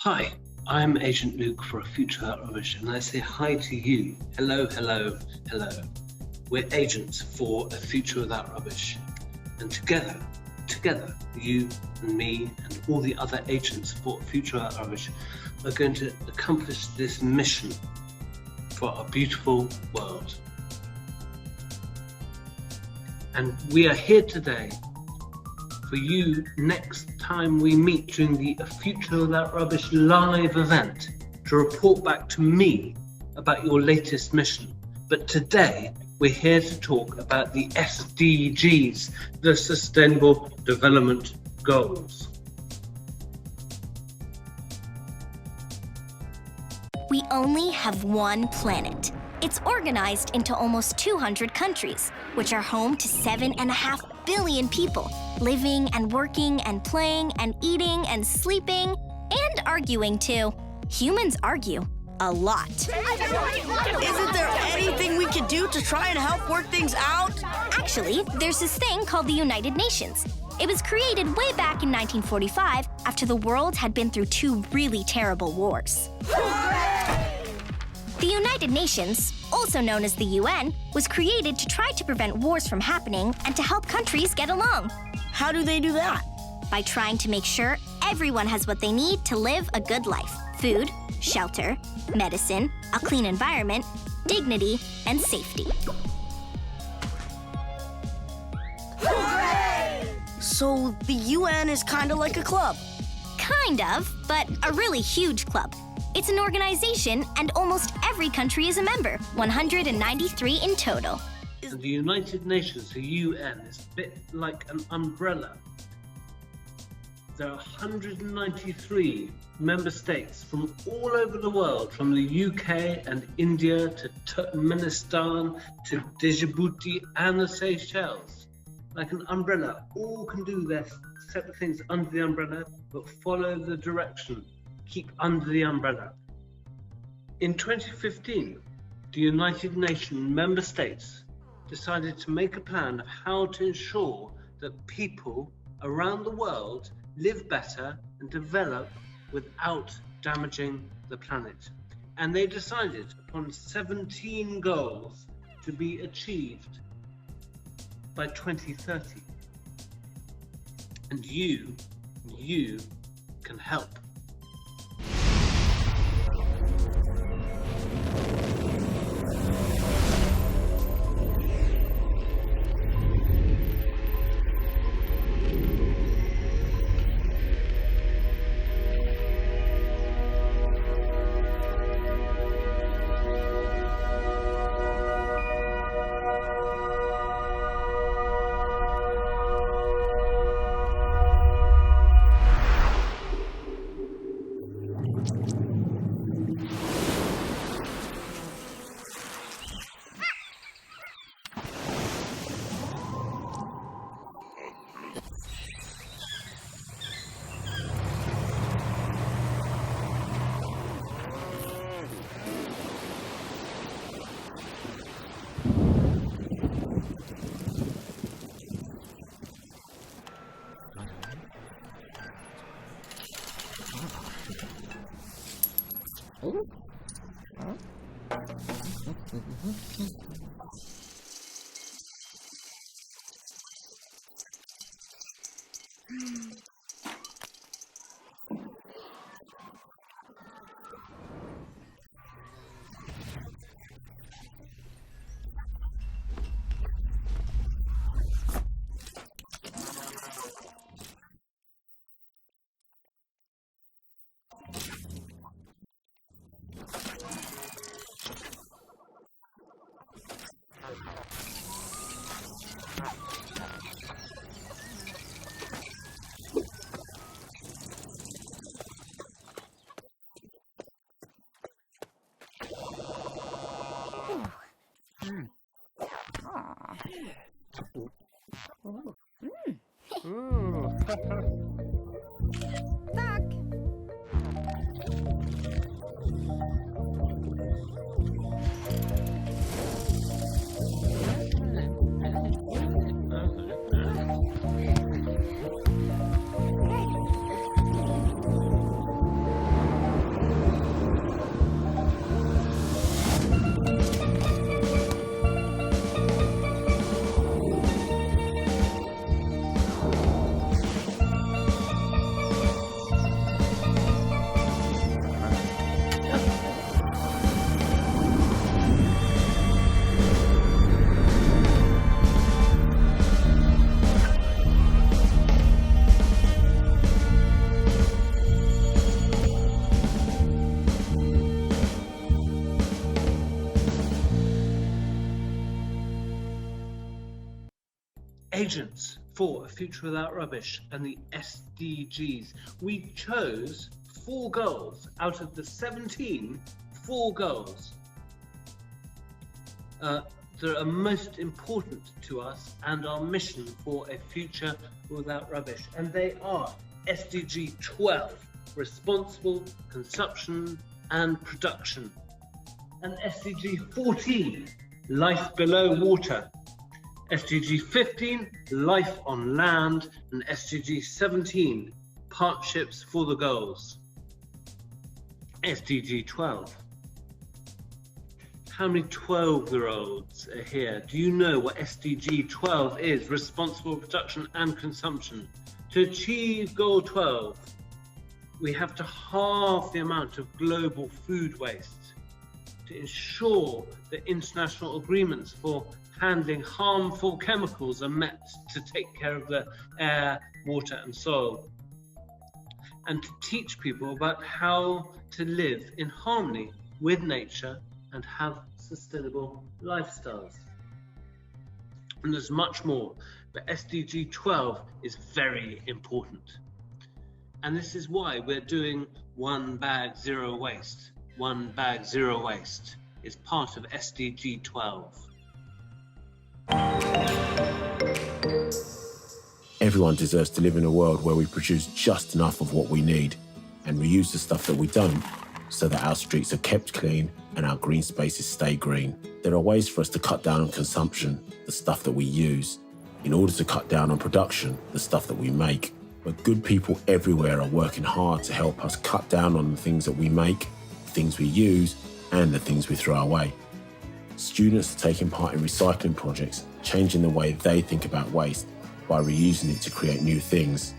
Hi, I'm Agent Luke for A Future Without Rubbish, and I say hi to you. Hello, hello, hello. We're agents for A Future Without Rubbish, and together, you and me and all the other agents for A Future Without Rubbish are going to accomplish this mission for a beautiful world. And we are here today for you next time we meet during the A Future Without Rubbish live event to report back to me about your latest mission. But today we're here to talk about the SDGs, the Sustainable Development Goals. We only have one planet. It's organized into almost 200 countries, which are home to 7.5 billion people, living and working and playing and eating and sleeping and arguing too. Humans argue a lot. Isn't there anything we can do to try and help work things out? Actually, there's this thing called the United Nations. It was created way back in 1945 after the world had been through 2 really terrible wars. The United Nations, also known as the UN, was created to try to prevent wars from happening and to help countries get along. How do they do that? By trying to make sure everyone has what they need to live a good life: food, shelter, medicine, a clean environment, dignity, and safety. So the UN is kind of like a club. Kind of, but a really huge club. It's an organization, and almost every country is a member, 193 in total. And the United Nations, the UN, is a bit like an umbrella. There are 193 member states from all over the world, from the UK and India to Turkmenistan to Djibouti and the Seychelles. Like an umbrella, all can do their separate things under the umbrella, but follow the direction. Keep under the umbrella. In 2015, the United Nations member states decided to make a plan of how to ensure that people around the world live better and develop without damaging the planet. And they decided upon 17 goals to be achieved by 2030. And you can help. agents for a future without rubbish and the SDGs. We chose 4 goals out of the 17, 4 goals that are most important to us and our mission for a future without rubbish. And they are SDG 12, responsible consumption and production, and SDG 14, life below water, SDG 15, life on land, and SDG 17, partnerships for the goals. SDG 12. How many 12-year-olds are here? Do you know what SDG 12 is? Responsible production and consumption. To achieve goal 12, we have to halve the amount of global food waste, to ensure that international agreements for handling harmful chemicals are met, to take care of the air, water and soil, and to teach people about how to live in harmony with nature and have sustainable lifestyles. And there's much more, but SDG 12 is very important. And this is why we're doing One Bag Zero Waste. One Bag Zero Waste is part of SDG 12. Everyone deserves to live in a world where we produce just enough of what we need and reuse the stuff that we don't, so that our streets are kept clean and our green spaces stay green. There are ways for us to cut down on consumption, the stuff that we use, in order to cut down on production, the stuff that we make. But good people everywhere are working hard to help us cut down on the things that we make, the things we use, and the things we throw away. Students are taking part in recycling projects, changing the way they think about waste by reusing it to create new things.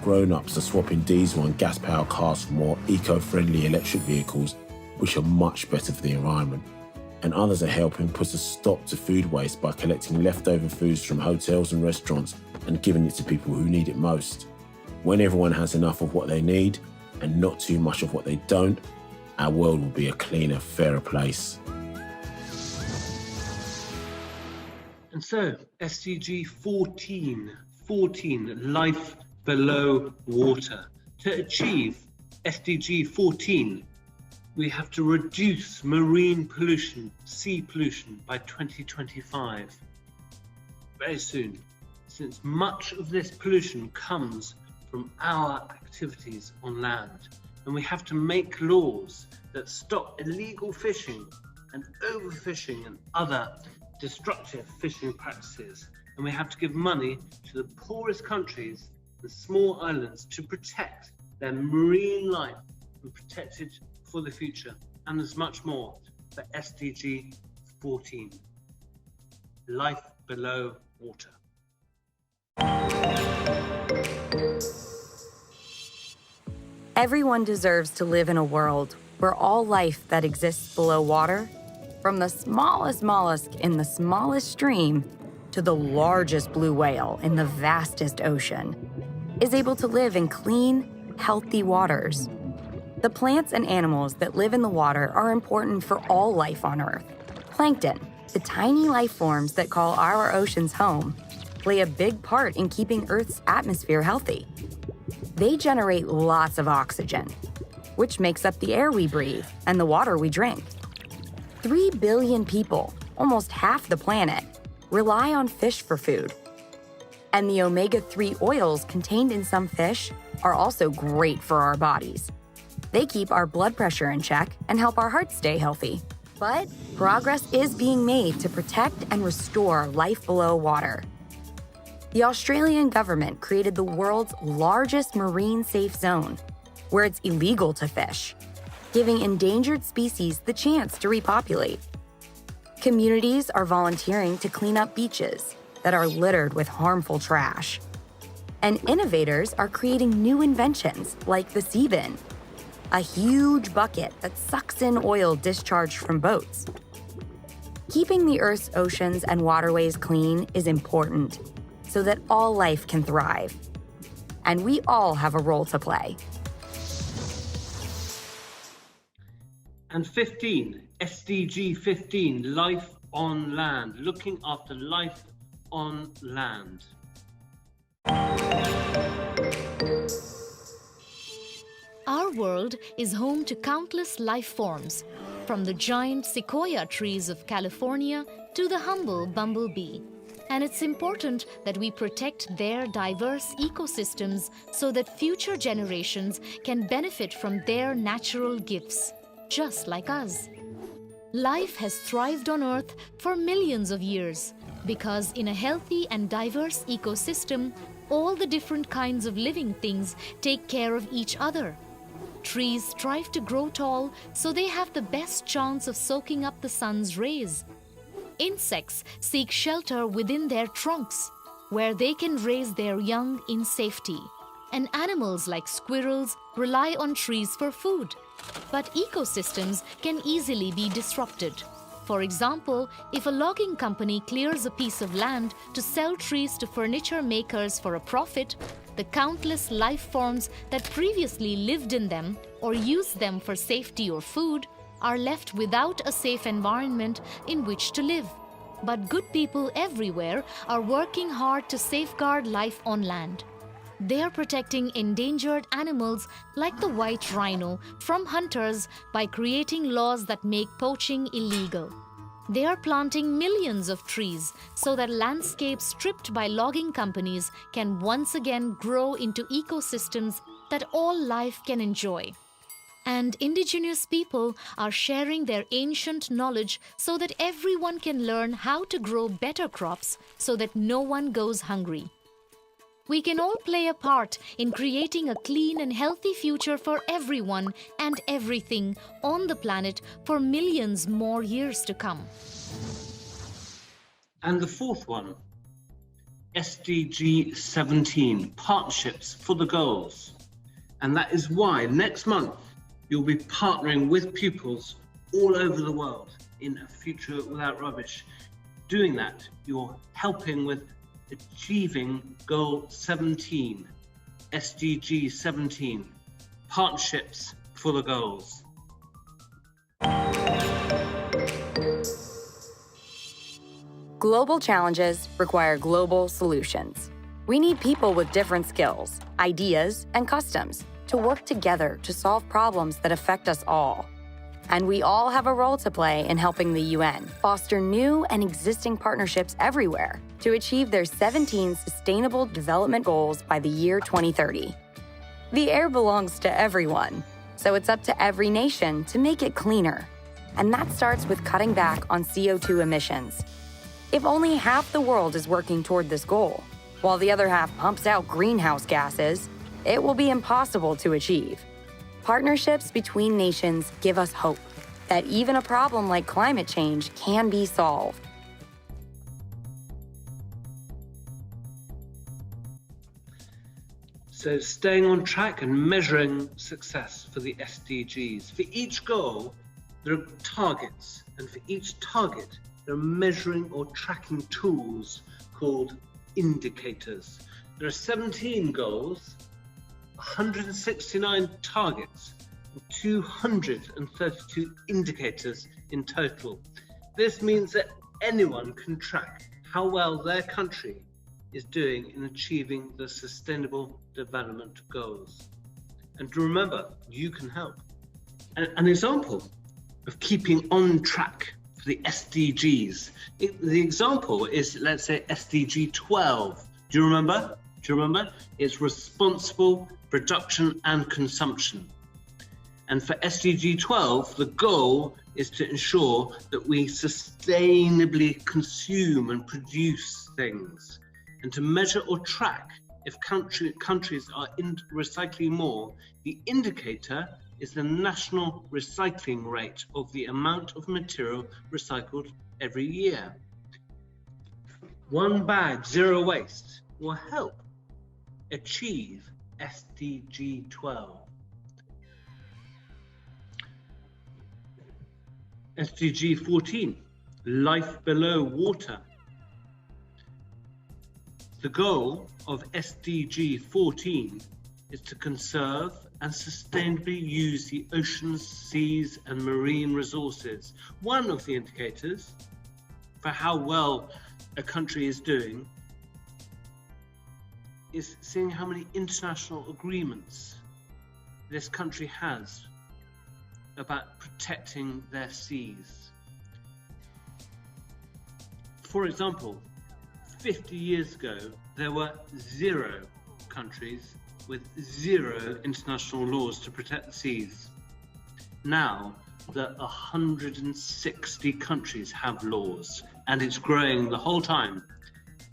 Grown-ups are swapping diesel and gas-powered cars for more eco-friendly electric vehicles, which are much better for the environment. And others are helping put a stop to food waste by collecting leftover foods from hotels and restaurants and giving it to people who need it most. When everyone has enough of what they need and not too much of what they don't, our world will be a cleaner, fairer place. And so, SDG 14, life below water. To achieve SDG 14, we have to reduce marine pollution, sea pollution by 2025. Very soon, since much of this pollution comes from our activities on land. And we have to make laws that stop illegal fishing and overfishing and other destructive fishing practices. And we have to give money to the poorest countries and small islands to protect their marine life and protect it for the future. And there's much more for SDG 14, life below water. Everyone deserves to live in a world where all life that exists below water, from the smallest mollusk in the smallest stream to the largest blue whale in the vastest ocean, is able to live in clean, healthy waters. The plants and animals that live in the water are important for all life on Earth. Plankton, the tiny life forms that call our oceans home, play a big part in keeping Earth's atmosphere healthy. They generate lots of oxygen, which makes up the air we breathe and the water we drink. 3 billion people, almost half the planet, rely on fish for food. And the omega-3 oils contained in some fish are also great for our bodies. They keep our blood pressure in check and help our hearts stay healthy. But progress is being made to protect and restore life below water. The Australian government created the world's largest marine safe zone, where it's illegal to fish, giving endangered species the chance to repopulate. Communities are volunteering to clean up beaches that are littered with harmful trash. And innovators are creating new inventions like the sea bin, a huge bucket that sucks in oil discharged from boats. Keeping the Earth's oceans and waterways clean is important so that all life can thrive. And we all have a role to play. And 15, SDG 15, life on land, looking after life on land. Our world is home to countless life forms, from the giant sequoia trees of California to the humble bumblebee. And it's important that we protect their diverse ecosystems so that future generations can benefit from their natural gifts, just like us. Life has thrived on Earth for millions of years because in a healthy and diverse ecosystem, all the different kinds of living things take care of each other. Trees strive to grow tall so they have the best chance of soaking up the sun's rays. Insects seek shelter within their trunks, where they can raise their young in safety. And animals like squirrels rely on trees for food. But ecosystems can easily be disrupted. For example, if a logging company clears a piece of land to sell trees to furniture makers for a profit, the countless life forms that previously lived in them or used them for safety or food are left without a safe environment in which to live. But good people everywhere are working hard to safeguard life on land. They are protecting endangered animals like the white rhino from hunters by creating laws that make poaching illegal. They are planting millions of trees so that landscapes stripped by logging companies can once again grow into ecosystems that all life can enjoy. And indigenous people are sharing their ancient knowledge so that everyone can learn how to grow better crops so that no one goes hungry. We can all play a part in creating a clean and healthy future for everyone and everything on the planet for millions more years to come. And the fourth one, SDG 17, Partnerships for the Goals. And that is why next month you'll be partnering with pupils all over the world in A Future Without Rubbish. Doing that, you're helping with achieving Goal 17, SDG 17, Partnerships for the Goals. Global challenges require global solutions. We need people with different skills, ideas, and customs to work together to solve problems that affect us all. And we all have a role to play in helping the UN foster new and existing partnerships everywhere to achieve their 17 Sustainable Development Goals by the year 2030. The air belongs to everyone, so it's up to every nation to make it cleaner. And that starts with cutting back on CO2 emissions. If only half the world is working toward this goal, while the other half pumps out greenhouse gases, it will be impossible to achieve. Partnerships between nations give us hope that even a problem like climate change can be solved. So staying on track and measuring success for the SDGs. For each goal, there are targets, and for each target, there are measuring or tracking tools called indicators. There are 17 goals, 169 targets, and 232 indicators in total. This means that anyone can track how well their country is doing in achieving the Sustainable Development Goals. And to remember, you can help. An example of keeping on track for the SDGs, the example is, let's say, SDG 12. Do you remember? It's responsible production and consumption. And for SDG 12, the goal is to ensure that we sustainably consume and produce things, and to measure or track if countries are recycling more. The indicator is the national recycling rate of the amount of material recycled every year. One bag, zero waste will help achieve SDG 12. SDG 14, life below water. The goal of SDG 14 is to conserve and sustainably use the oceans, seas, and marine resources. One of the indicators for how well a country is doing is seeing how many international agreements this country has about protecting their seas. For example, 50 years ago, there were 0 countries with 0 international laws to protect the seas. Now, there are 160 countries have laws, and it's growing the whole time.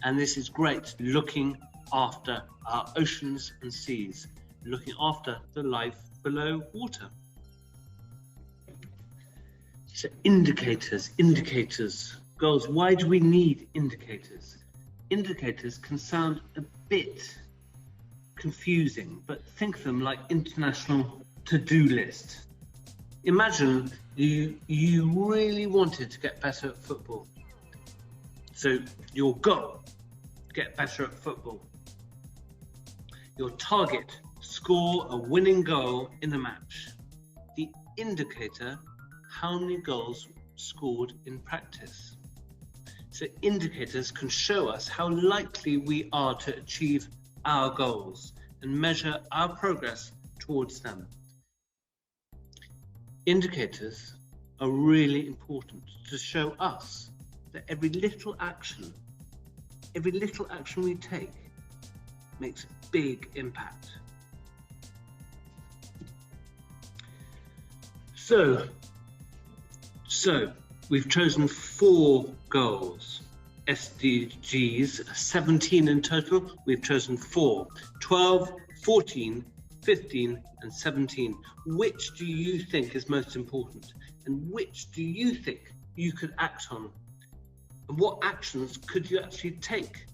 And this is great, looking after our oceans and seas, looking after the life below water. So indicators, goals. Why do we need indicators? Indicators can sound a bit confusing, but think of them like international to-do list. Imagine you really wanted to get better at football. So your goal, get better at football. Your target, score a winning goal in a match. The indicator, how many goals scored in practice. So indicators can show us how likely we are to achieve our goals and measure our progress towards them. Indicators are really important to show us that every little action we take makes a big impact. So we've chosen 4 goals, SDGs, 17 in total. We've chosen 4, 12, 14, 15 and 17. Which do you think is most important? And which do you think you could act on? And what actions could you actually take?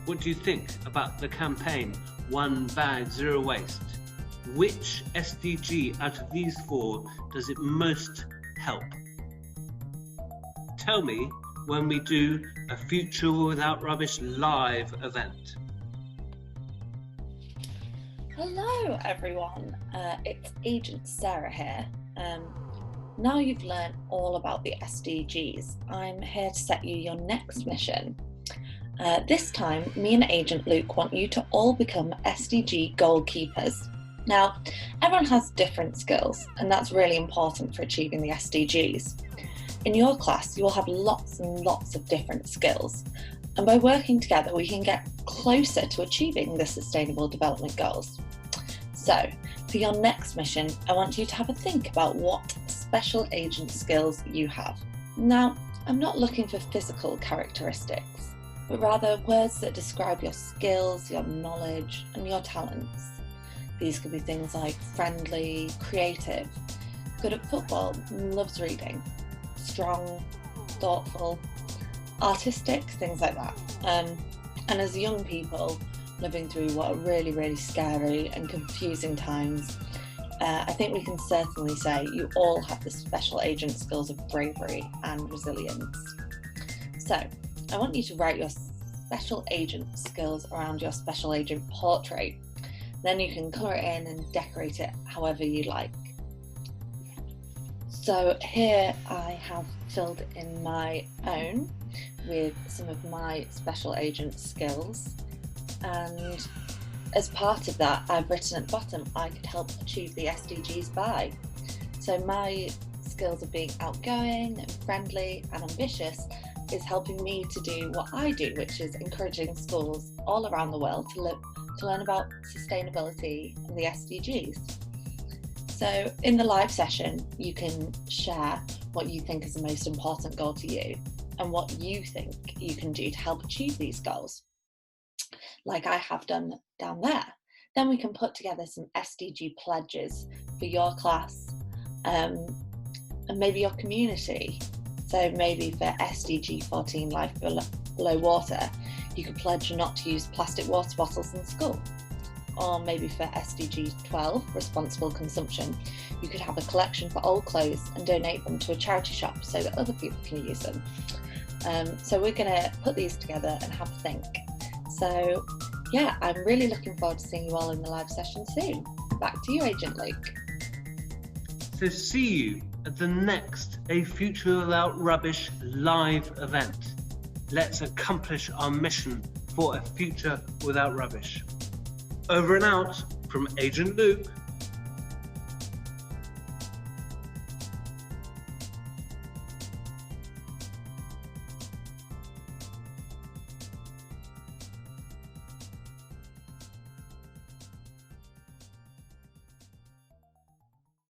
What do you think about the campaign, One Bag, Zero Waste? Which SDG out of these 4 does it most help? Tell me when we do a Future Without Rubbish live event. Hello everyone, it's Agent Sarah here. Now you've learned all about the SDGs, I'm here to set you your next mission. This time, me and Agent Luke want you to all become SDG goalkeepers. Now, everyone has different skills, and that's really important for achieving the SDGs. In your class, you will have lots and lots of different skills, and by working together, we can get closer to achieving the Sustainable Development Goals. So, for your next mission, I want you to have a think about what special agent skills you have. Now, I'm not looking for physical characteristics, but rather words that describe your skills, your knowledge, and your talents. These could be things like friendly, creative, good at football, loves reading, strong, thoughtful, artistic, things like that. And as young people living through what are really, really scary and confusing times, I think we can certainly say you all have the special agent skills of bravery and resilience. So, I want you to write your special agent skills around your special agent portrait. Then you can colour it in and decorate it however you like. So here I have filled in my own with some of my special agent skills, and as part of that I've written at the bottom, I could help achieve the SDGs by. So my skills of being outgoing and friendly and ambitious is helping me to do what I do, which is encouraging schools all around the world to learn about sustainability and the SDGs. So in the live session, you can share what you think is the most important goal to you and what you think you can do to help achieve these goals, like I have done down there. Then we can put together some SDG pledges for your class and maybe your community. So maybe for SDG 14, Life Below Water, you could pledge not to use plastic water bottles in school. Or maybe for SDG 12, Responsible Consumption, you could have a collection for old clothes and donate them to a charity shop so that other people can use them. So we're going to put these together and have a think. So yeah, I'm really looking forward to seeing you all in the live session soon. Back to you, Agent Luke. So see you at the next A Future Without Rubbish live event. Let's accomplish our mission for a future without rubbish. Over and out from Agent Luke.